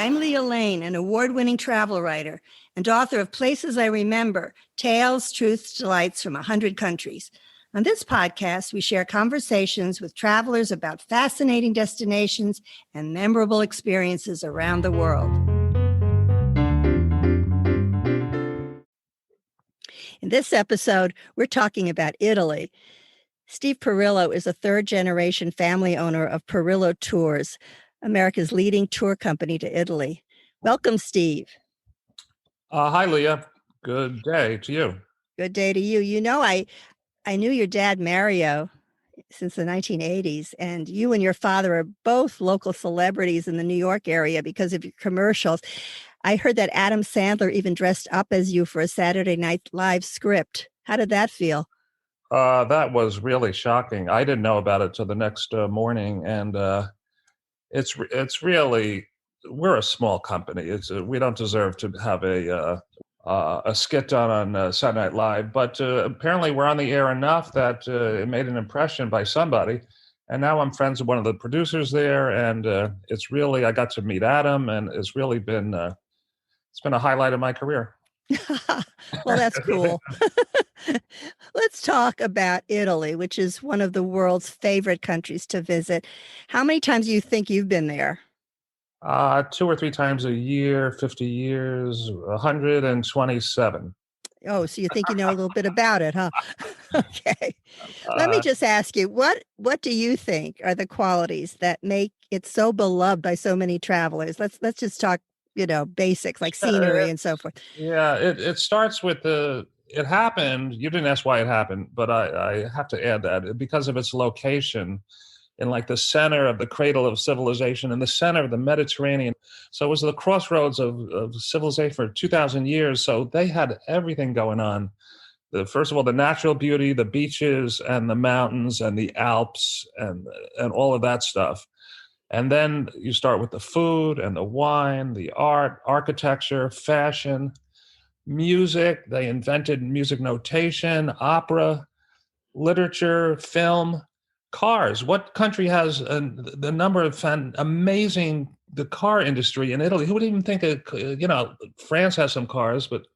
I'm Leah Lane, an award-winning travel writer and author of Places I Remember, Tales, Truths, Delights from 100 Countries. On this podcast, we share conversations with travelers about fascinating destinations and memorable experiences around the world. In this episode, we're talking about Italy. Steve Perillo is a third-generation family owner of Perillo Tours, America's leading tour company to Italy. Welcome, Steve. Hi, Leah. Good day to you. Good day to you. You know, I knew your dad, Mario, since the 1980s, and you and your father are both local celebrities in the New York area because of your commercials. I heard that Adam Sandler even dressed up as you for a Saturday Night Live script. How did that feel? That was really shocking. I didn't know about it till the next morning, and it's really, we're a small company. We don't deserve to have a skit done on Saturday Night Live, but apparently we're on the air enough that it made an impression by somebody. And now I'm friends with one of the producers there, and it's really, I got to meet Adam, and it's really been it's been a highlight of my career. Well, that's cool. Let's talk about Italy, which is one of the world's favorite countries to visit. How many times do you think you've been there? 2 or 3 times a year, 50 years, 127. Oh, so you think you know a little bit about it, huh? Okay. Let me Uh, just ask you, what do you think are the qualities that make it so beloved by so many travelers? Let's just talk, basics like scenery and so forth. yeah, it starts with it happened. You didn't ask why it happened, but I have to add that because of its location in like the center of the cradle of civilization, in the center of the Mediterranean. So it was the crossroads of civilization for 2,000 years. So they had everything going on. First of all, the natural beauty, the beaches and the mountains and the Alps and all of that stuff. And then you start with the food and the wine, the art, architecture, fashion, music. They invented music notation, opera, literature, film, cars. What country has the number of amazing the car industry in Italy? Who would even think France has some cars, but They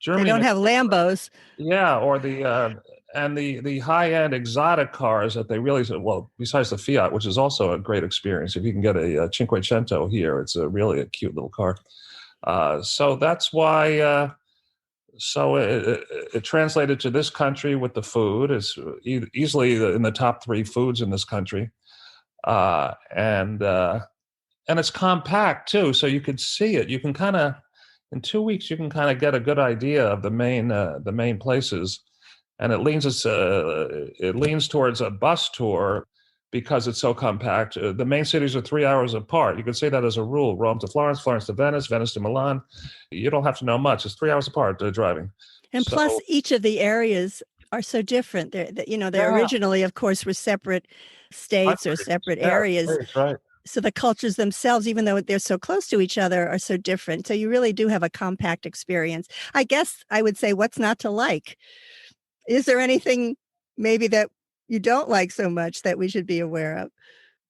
Germany don't have Lambos. yeah, or the high-end exotic cars that they really, well, besides the Fiat, which is also a great experience. If you can get a Cinquecento here, it's really a cute little car. So that's why. So it translated to this country with the food. It's easily in the top 3 foods in this country, and it's compact too. So you could see it. You can kind of in 2 weeks you can kind of get a good idea of the main places, and it leans towards a bus tour because it's so compact. The main cities are 3 hours apart. You could say that as a rule: Rome to Florence, Florence to Venice, Venice to Milan. You don't have to know much. It's 3 hours apart driving. And So, plus, each of the areas are so different. They yeah, originally, of course, were separate states or separate yeah, areas. that's right. So the cultures themselves, even though they're so close to each other, are so different. So you really do have a compact experience. I guess I would say, what's not to like? Is there anything maybe that you don't like so much that we should be aware of?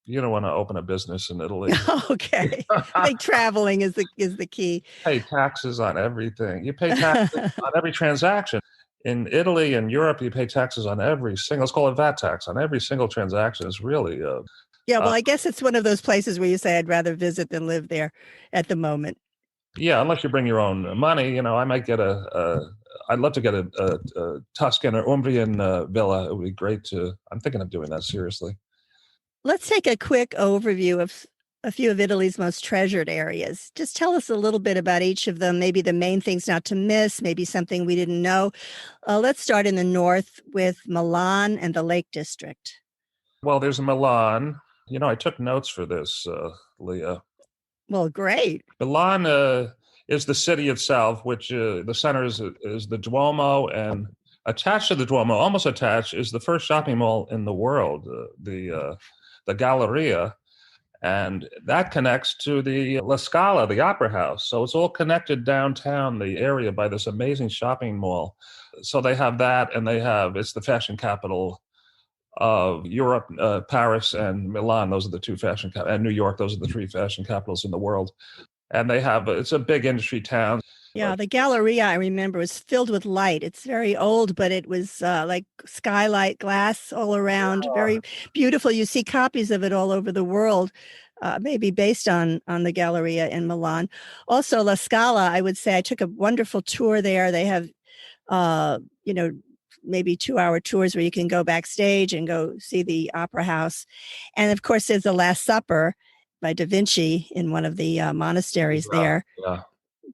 You don't want to open a business in Italy. Okay. I think traveling is the key. Pay taxes on everything. You pay taxes on every transaction. In Italy and Europe, you pay taxes on every single, let's call it VAT tax, on every single transaction. It's really Yeah, well, I guess it's one of those places where you say I'd rather visit than live there at the moment. yeah, unless you bring your own money. I might get I'd love to get a Tuscan or Umbrian villa. It would be great I'm thinking of doing that seriously. Let's take a quick overview of a few of Italy's most treasured areas. Just tell us a little bit about each of them, maybe the main things not to miss, maybe something we didn't know. Let's start in the north with Milan and the Lake District. Well, there's Milan. I took notes for this, Leah. Well, great. Milan is the city itself, which the center is the Duomo, and attached to the Duomo, almost attached, is the first shopping mall in the world, the Galleria, and that connects to the La Scala, the opera house. So it's all connected downtown, the area, by this amazing shopping mall. So they have that, and it's the fashion capital of Europe. Paris and Milan, those are the 2 and New York, those are the 3 fashion capitals in the world. and it's a big industry town. Yeah, the Galleria I remember was filled with light. It's very old, but it was like skylight glass all around, very beautiful. You see copies of it all over the world, maybe based on the Galleria in Milan. Also, La Scala, I would say I took a wonderful tour there. They have, uh, you know, maybe 2-hour tours where you can go backstage and go see the opera house. And of course, there's the Last Supper by Da Vinci in one of the monasteries Yeah, there. yeah.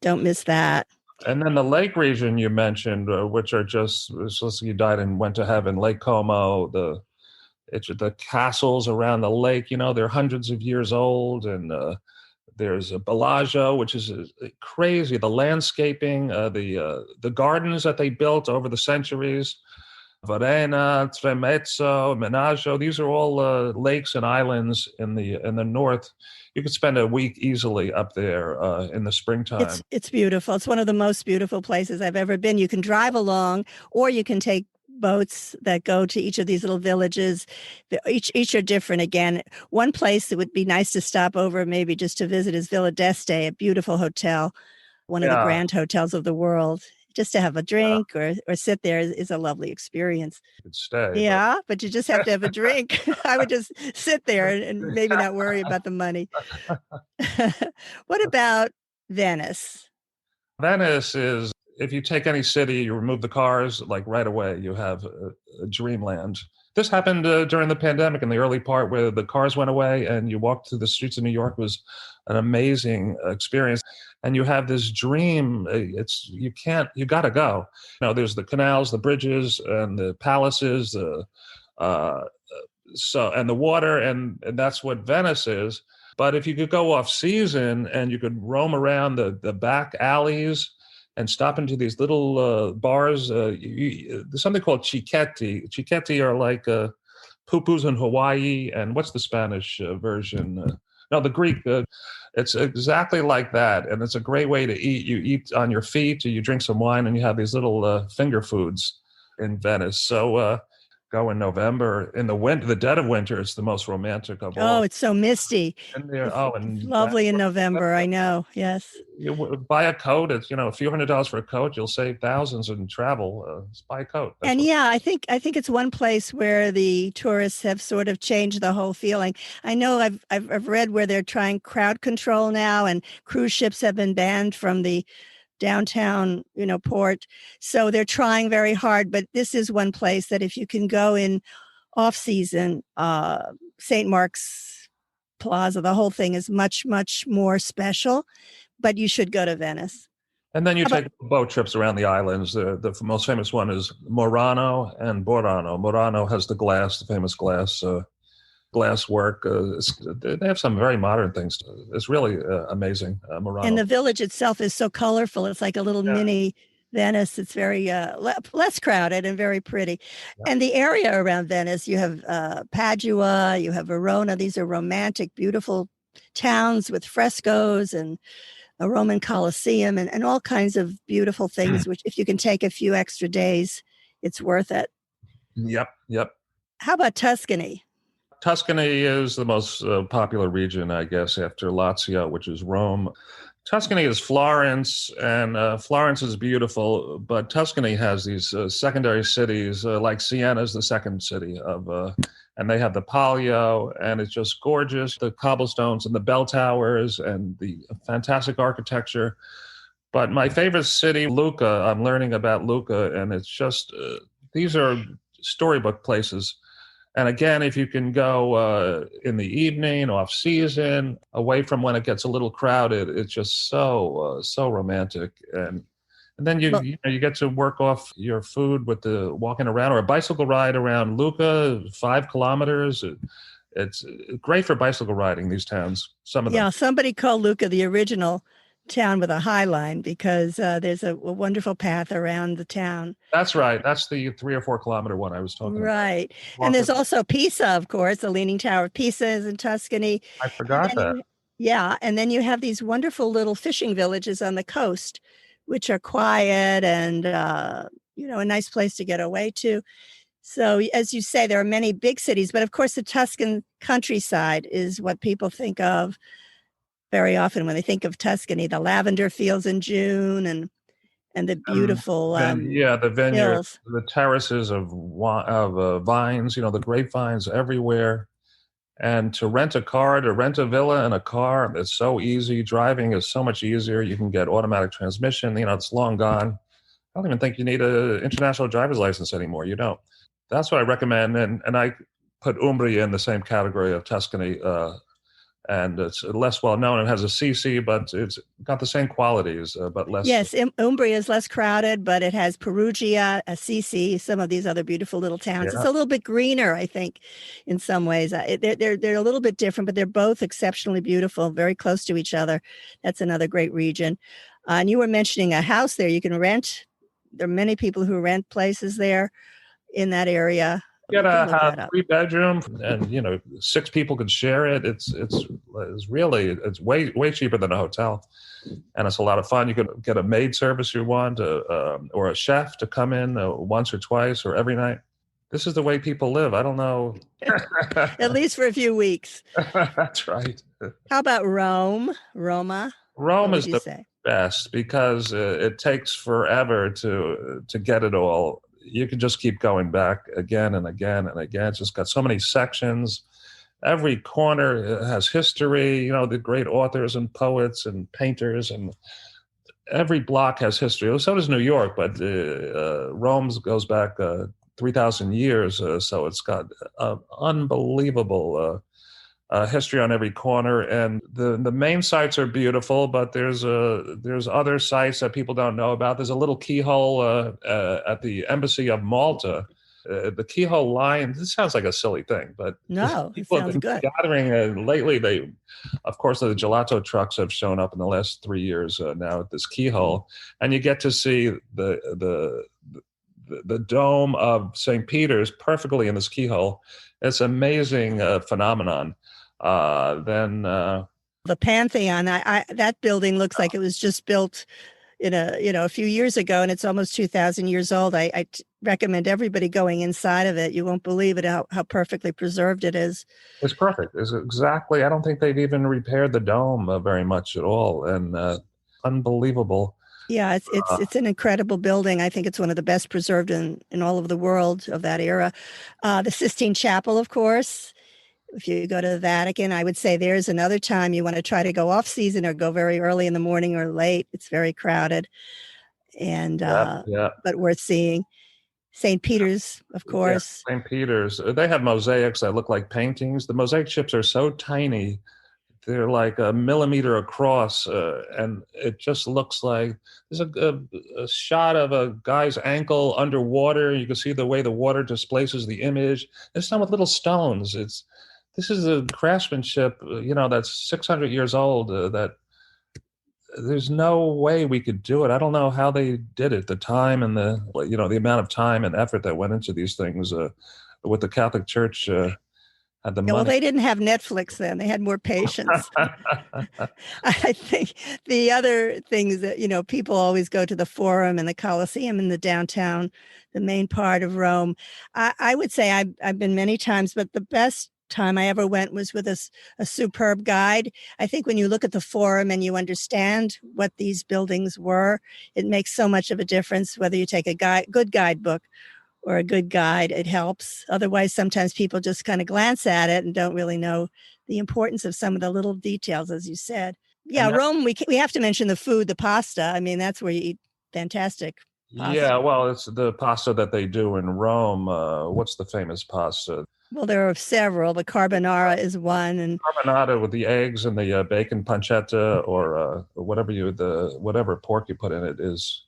Don't miss that. And then the lake region you mentioned, which are it's just you died and went to heaven. Lake Como, the castles around the lake. They're hundreds of years old, and there's a Bellagio, which is crazy. The landscaping, the gardens that they built over the centuries. Varena, Tremezzo, Menaggio. These are all lakes and islands in the north. You could spend a week easily up there in the springtime. It's beautiful. It's one of the most beautiful places I've ever been. You can drive along, or you can take boats that go to each of these little villages. Each are different. Again, one place that would be nice to stop over, maybe just to visit, is Villa d'Este, a beautiful hotel, one of the Yeah, grand hotels of the world. Just to have a yeah, drink or sit there is a lovely experience. you could stay, but Yeah, but you just have to have a drink. I would just sit there and maybe not worry about the money. What about Venice? Venice is, if you take any city, you remove the cars, like right away, you have a dreamland. This happened during the pandemic in the early part where the cars went away and you walked through the streets of New York. It was an amazing experience. And you have this dream. You got to go. There's the canals, the bridges, and the palaces, uh, and the water, and that's what Venice is. But if you could go off season and you could roam around the back alleys and stop into these little bars, there's something called chiquetti. Chiquetti are like pupus in Hawaii, and what's the Spanish version? No, the Greek. It's exactly like that, and it's a great way to eat. You eat on your feet, or you drink some wine, and you have these little finger foods in Venice. So go in November. In the dead of winter, it's the most romantic of Oh, all. it's so misty. And there, It's and lovely in November. I know. Yes. you buy a coat. It's a few $100s for a coat. You'll save thousands in travel. Just buy a coat. That's And what. yeah, I think it's one place where the tourists have sort of changed the whole feeling. I know I've read where they're trying crowd control now, and cruise ships have been banned from the downtown, port. So they're trying very hard. But this is one place that if you can go in off season, St. Mark's Plaza, the whole thing is much, much more special. But you should go to Venice. And then you How about take boat trips around the islands. The most famous one is Murano and Burano. Murano has the famous glass work. They have some very modern things. It's really amazing, and Murano. the village itself is so colorful. It's like a little Yeah, mini Venice. It's very less crowded and very pretty. yeah. And the area around Venice, you have Padua, you have Verona. These are romantic, beautiful towns with frescoes and a Roman Colosseum and all kinds of beautiful things, which if you can take a few extra days, it's worth it. Yep, yep. How about Tuscany? Tuscany is the most popular region, I guess, after Lazio, which is Rome. Tuscany is Florence, and Florence is beautiful, but Tuscany has these secondary cities, like Siena is the second city and they have the Palio, and it's just gorgeous. The cobblestones and the bell towers and the fantastic architecture. But my favorite city, Lucca, I'm learning about Lucca, and it's just, these are storybook places. And again, if you can go in the evening, off season, away from when it gets a little crowded, it's just so romantic. And then Well, you get to work off your food with the walking around or a bicycle ride around Lucca, 5 kilometers. It's great for bicycle riding. These towns, some of them. yeah, somebody called Lucca the original town with a high line because there's a wonderful path around the town. That's right. That's the 3 or 4 kilometer one I was talking about. Right. And Walk there's also Pisa, of course, the Leaning Tower of Pisa is in Tuscany. I And forgot then that. and then you have these wonderful little fishing villages on the coast, which are quiet and, a nice place to get away to. So, as you say, there are many big cities, but of course, the Tuscan countryside is what people think of very often when they think of Tuscany, the lavender fields in June and the And beautiful then, yeah, the vineyard, hills. the terraces of vines, the grapevines everywhere. And to rent a car, to rent a villa and a car, it's so easy. Driving is so much easier. You can get automatic transmission. It's long gone. I don't even think you need an international driver's license anymore. You don't. That's what I recommend. And I put Umbria in the same category of Tuscany. And it's less well known. It has a CC, but it's got the same qualities, but less. Yes, Umbria is less crowded, but it has Perugia, Assisi, some of these other beautiful little towns. It's Yeah. a little bit greener, I think, in some ways. They're a little bit different, but they're both exceptionally beautiful, very close to each other. That's another great region. And you were mentioning a house there you can rent. There are many people who rent places there in that area. Get We can a look that up. 3 bedroom, and 6 people could share it. It's way cheaper than a hotel, and it's a lot of fun. You can get a maid service you want, or a chef to come in once or twice or every night. This is the way people live. I don't know. At least for a few weeks. That's right. How about Rome? Roma? Rome What is would you the say? best because it takes forever to get it all. You can just keep going back again and again and again. It's just got so many sections. Every corner has history, the great authors and poets and painters, and every block has history. So does New York, but Rome goes back 3,000 years. So it's got unbelievable history on every corner, and the main sites are beautiful, but there's other sites that people don't know about. There's a little keyhole at the embassy of Malta. The keyhole line. This sounds like a silly thing, but No, it people have sounds been good. gathering lately. Of course, the gelato trucks have shown up in the last 3 years now at this keyhole, and you get to see the dome of St. Peter's perfectly in this keyhole. It's an amazing phenomenon. Then The Pantheon, that building looks like it was just built in a few years ago, and it's almost 2,000 years old. I recommend everybody going inside of it. You won't believe it how perfectly preserved it is. it's perfect. It's exactly. I don't think they've even repaired the dome very much at all, and unbelievable. Yeah, it's an incredible building. I think it's one of the best preserved in all of the world of that era. The Sistine Chapel, of course. If you go to the Vatican, I would say there's another time you want to try to go off season or go very early in the morning or late. It's very crowded, and Yeah, yeah. but worth seeing. St. Peter's, of Yeah, course. St. Peter's. They have mosaics that look like paintings. The mosaic chips are so tiny. They're like a millimeter across, and it just looks like there's a shot of a guy's ankle underwater. You can see the way the water displaces the image. It's done with little stones. This is a craftsmanship, that's 600 years old. That there's no way we could do it. I don't know how they did it. The time and the amount of time and effort that went into these things. With the Catholic Church had the Yeah, well, money. they didn't have Netflix then. They had more patience. I think the other things that, people always go to the Forum and the Colosseum in the downtown, the main part of Rome. I would say I've been many times, but the best time I ever went was with a superb guide. I think when you look at the Forum and you understand what these buildings were, it makes so much of a difference whether you take a good guidebook or a good guide. It helps. Otherwise, sometimes people just kind of glance at it and don't really know the importance of some of the little details, as you said. Yeah, And Rome, we have to mention the food, the pasta. I mean, that's where you eat fantastic yeah, pasta. well, it's the pasta that they do in Rome. What's the famous pasta? Well, there are several. The carbonara is one, and Carbonara with the eggs and the bacon pancetta, or whatever pork you put in it is.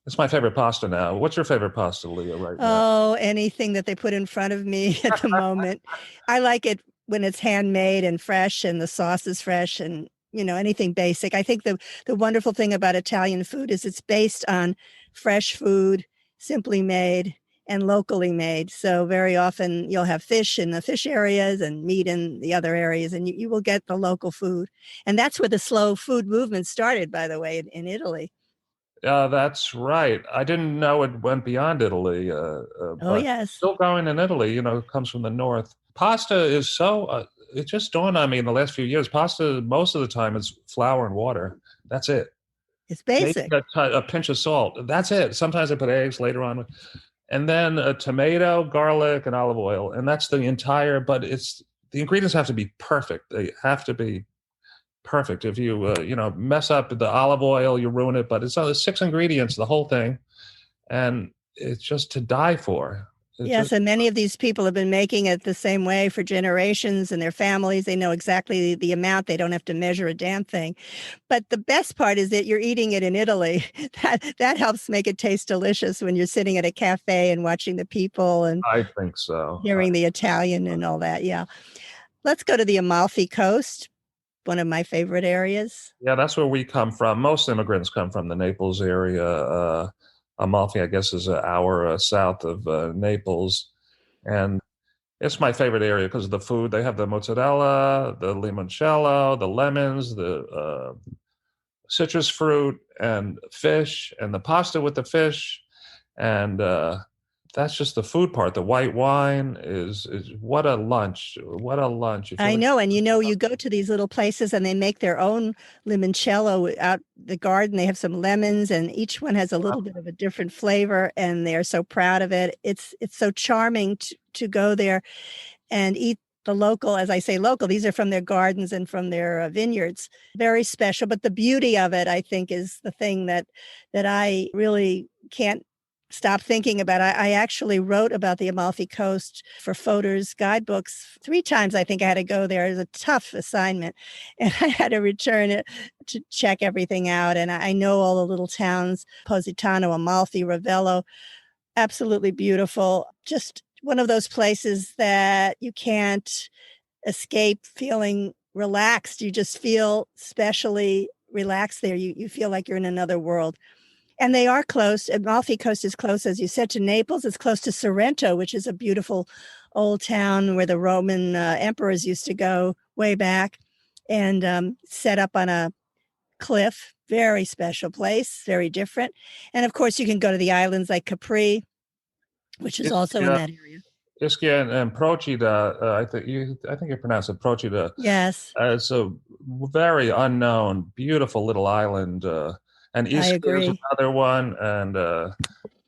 It's my favorite pasta now. What's your favorite pasta, Leah, right now? oh, anything that they put in front of me at the moment. I like it when it's handmade and fresh, and the sauce is fresh, and anything basic. I think the wonderful thing about Italian food is it's based on fresh food, simply made and locally made. So very often you'll have fish in the fish areas and meat in the other areas, and you will get the local food. And that's where the slow food movement started, by the way, in Italy. That's right. I didn't know it went beyond Italy, Oh, but yes. still going in Italy. It comes from the north. Pasta is so it just dawned on me in the last few years, pasta most of the time is flour and water. That's it. It's Maybe basic. a pinch of salt. That's it. Sometimes I put eggs later on. And then a tomato, garlic, and olive oil. And that's the entire, but the ingredients have to be perfect. They have to be perfect. If you, mess up the olive oil, you ruin it. But it's only 6 ingredients, the whole thing. And it's just to die for. Yes, and many of these people have been making it the same way for generations, and their families, they know exactly the amount. They don't have to measure a damn thing. But the best part is that you're eating it in Italy. That helps make it taste delicious when you're sitting at a cafe and watching the people and I think so. hearing the Italian and all that. Yeah. Let's go to the Amalfi Coast, one of my favorite areas. Yeah, that's where we come from. Most immigrants come from the Naples area. Amalfi, I guess, is an hour south of Naples. And it's my favorite area because of the food. They have the mozzarella, the limoncello, the lemons, the citrus fruit, and fish, and the pasta with the fish. And that's just the food part. The white wine is what a lunch. What a lunch. I know. And you go to these little places and they make their own limoncello out the garden. They have some lemons and each one has a little bit of a different flavor and they're so proud of it. It's so charming to go there and eat the local, as I say, local. These are from their gardens and from their vineyards. Very special. But the beauty of it, I think, is the thing that I really can't stop thinking about. I actually wrote about the Amalfi Coast for Fodor's guidebooks 3 times. I think I had to go there. It was a tough assignment. And I had to return it to check everything out. And I know all the little towns, Positano, Amalfi, Ravello, absolutely beautiful. Just one of those places that you can't escape feeling relaxed. You just feel especially relaxed there. You feel like you're in another world. And they are close. Amalfi Coast is close, as you said, to Naples. It's close to Sorrento, which is a beautiful old town where the Roman emperors used to go way back and set up on a cliff. Very special place, very different. And of course, you can go to the islands like Capri, which is also in that area. Ischia and Procida, I think you pronounce it Procida. Yes. It's a very unknown, beautiful little island. And Ischia is another one. And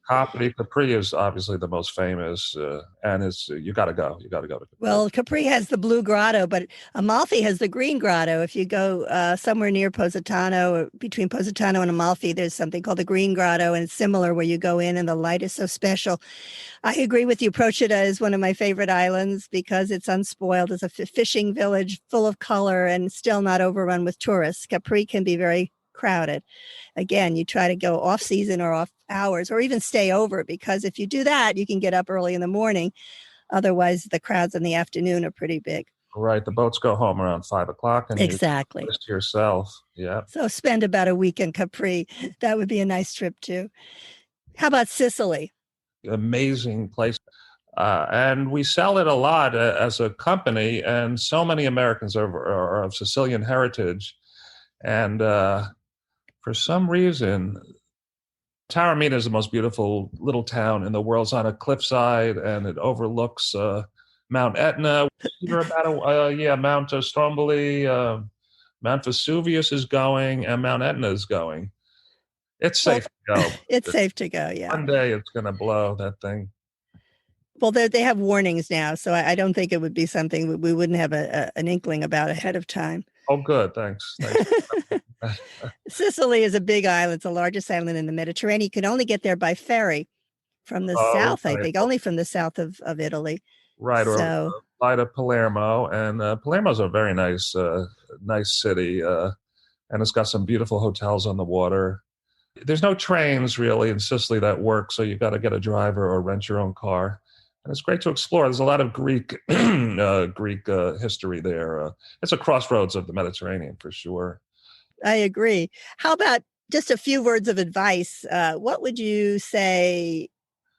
Capri is obviously the most famous. And you got to go. You got to go to Capri. Well, Capri has the Blue Grotto, but Amalfi has the Green Grotto. If you go somewhere near Positano, or between Positano and Amalfi, there's something called the Green Grotto, and it's similar where you go in and the light is so special. I agree with you. Procida is one of my favorite islands because it's unspoiled. It's a fishing village full of color and still not overrun with tourists. Capri can be very crowded. Again, you try to go off season or off hours or even stay over, because if you do that, you can get up early in the morning. Otherwise, the crowds in the afternoon are pretty big. Right. The boats go home around 5 o'clock. And exactly. You to yourself. Yeah. So spend about a week in Capri. That would be a nice trip too. How about Sicily? Amazing place. And we sell it a lot as a company. And so many Americans are of Sicilian heritage. And for some reason, Taormina is the most beautiful little town in the world. It's on a cliffside and it overlooks Mount Etna. You're about Mount Stromboli, Mount Vesuvius is going, and Mount Etna is going. It's safe to go. It's safe to go, yeah. One day it's going to blow, that thing. Well, they have warnings now, so I don't think it would be something we wouldn't have an inkling about ahead of time. Oh, good. Thanks. Sicily is a big island. It's the largest island in the Mediterranean. You can only get there by ferry from the south, I think, only from the south of Italy. Right, or fly to Palermo. And Palermo's a very nice city, and it's got some beautiful hotels on the water. There's no trains, really, in Sicily that work, so you've got to get a driver or rent your own car. And it's great to explore. There's a lot of Greek history there. It's a crossroads of the Mediterranean, for sure. I agree. How about just a few words of advice? What would you say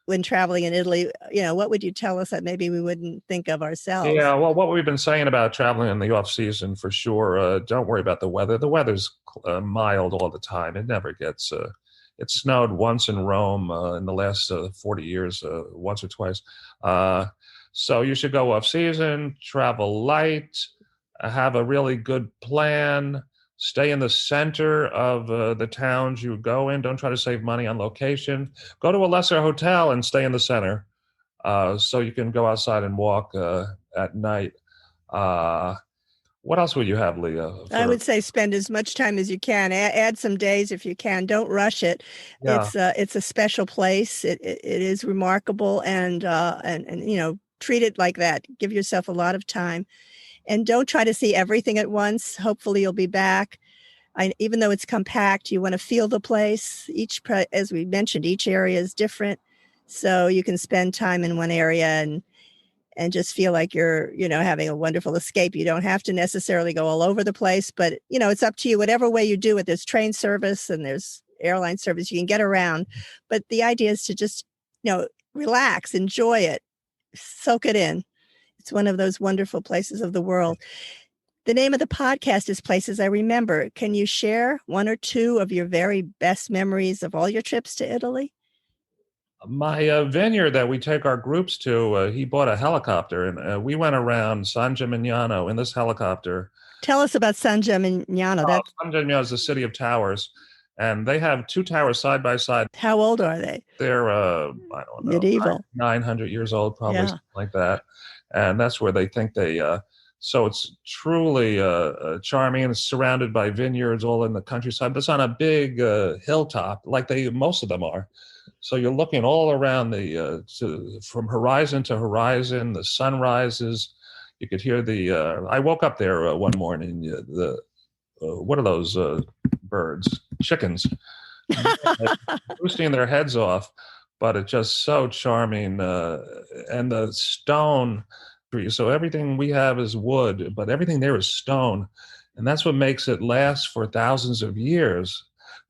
when traveling in Italy? What would you tell us that maybe we wouldn't think of ourselves? Yeah, well, what we've been saying about traveling in the off season, for sure. Don't worry about the weather. The weather's mild all the time. It never gets. It snowed once in Rome in the last 40 years, once or twice. So you should go off season, travel light, have a really good plan, stay in the center of the towns you go in. Don't try to save money on location. Go to a lesser hotel and stay in the center, so you can go outside and walk at night. Uh, what else would you have, Leah? I would say spend as much time as you can. Add some days if you can. Don't rush it. Yeah. It's a special place. It is remarkable, and treat it like that. Give yourself a lot of time, and don't try to see everything at once. Hopefully, you'll be back. Even though it's compact, you want to feel the place. As we mentioned, each area is different, so you can spend time in one area and just feel like you're, having a wonderful escape. You don't have to necessarily go all over the place, but, it's up to you. Whatever way you do it, there's train service and there's airline service. You can get around. But the idea is to just, relax, enjoy it, soak it in. It's one of those wonderful places of the world. The name of the podcast is Places I Remember. Can you share one or two of your very best memories of all your trips to Italy? My vineyard that we take our groups to, he bought a helicopter, and we went around San Gimignano in this helicopter. Tell us about San Gimignano. San Gimignano is the city of towers, and they have two towers side by side. How old are they? They're, I don't know, medieval, 900 years old, probably, something like that. And that's where they think so it's truly charming, and it's surrounded by vineyards all in the countryside, but it's on a big hilltop, like most of them are. So you're looking all around from horizon to horizon. The sun rises. You could hear I woke up there one morning. What are those birds? Chickens, boosting their heads off. But it's just so charming, and the stone. So everything we have is wood, but everything there is stone, and that's what makes it last for thousands of years.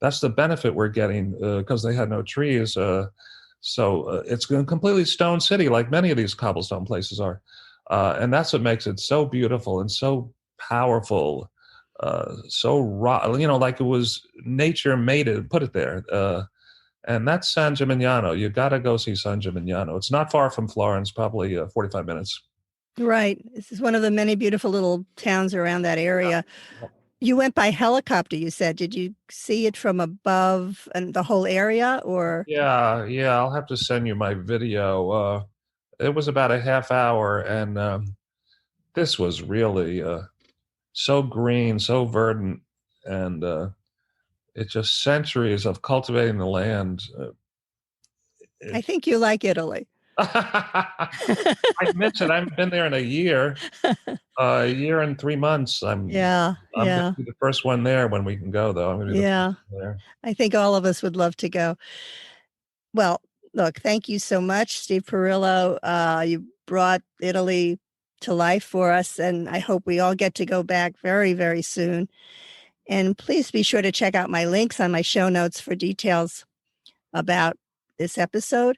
That's the benefit we're getting because they had no trees. So it's a completely stone city, like many of these cobblestone places are. And that's what makes it so beautiful and so powerful, so raw, like it was nature made it, put it there. And that's San Gimignano. You got to go see San Gimignano. It's not far from Florence, probably 45 minutes. Right. This is one of the many beautiful little towns around that area. Yeah. You went by helicopter, you said. Did you see it from above and the whole area, or? Yeah. I'll have to send you my video. It was about a half hour, and this was really so green, so verdant, and it's just centuries of cultivating the land. I think you like Italy. I mentioned I haven't been there in a year and 3 months. I'm going to be the first one there when we can go, though. I'm going to be the first one there. I think all of us would love to go. Well, look, thank you so much, Steve Perillo. You brought Italy to life for us, and I hope we all get to go back very, very soon. And please be sure to check out my links on my show notes for details about this episode.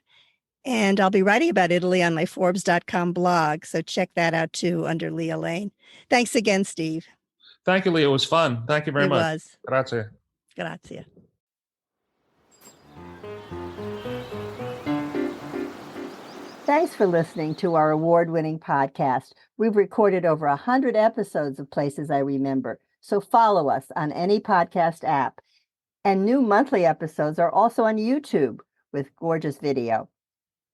And I'll be writing about Italy on my Forbes.com blog, so check that out too under Leah Lane. Thanks again, Steve. Thank you, Leah. It was fun. Thank you very much. It was. Grazie. Grazie. Thanks for listening to our award-winning podcast. We've recorded over 100 episodes of Places I Remember, so follow us on any podcast app. And new monthly episodes are also on YouTube with gorgeous video.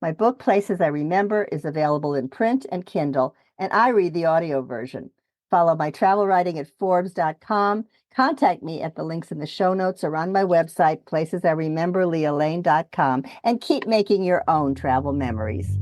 My book, Places I Remember, is available in print and Kindle, and I read the audio version. Follow my travel writing at Forbes.com. Contact me at the links in the show notes or on my website, placesirememberleahlane.com, and keep making your own travel memories.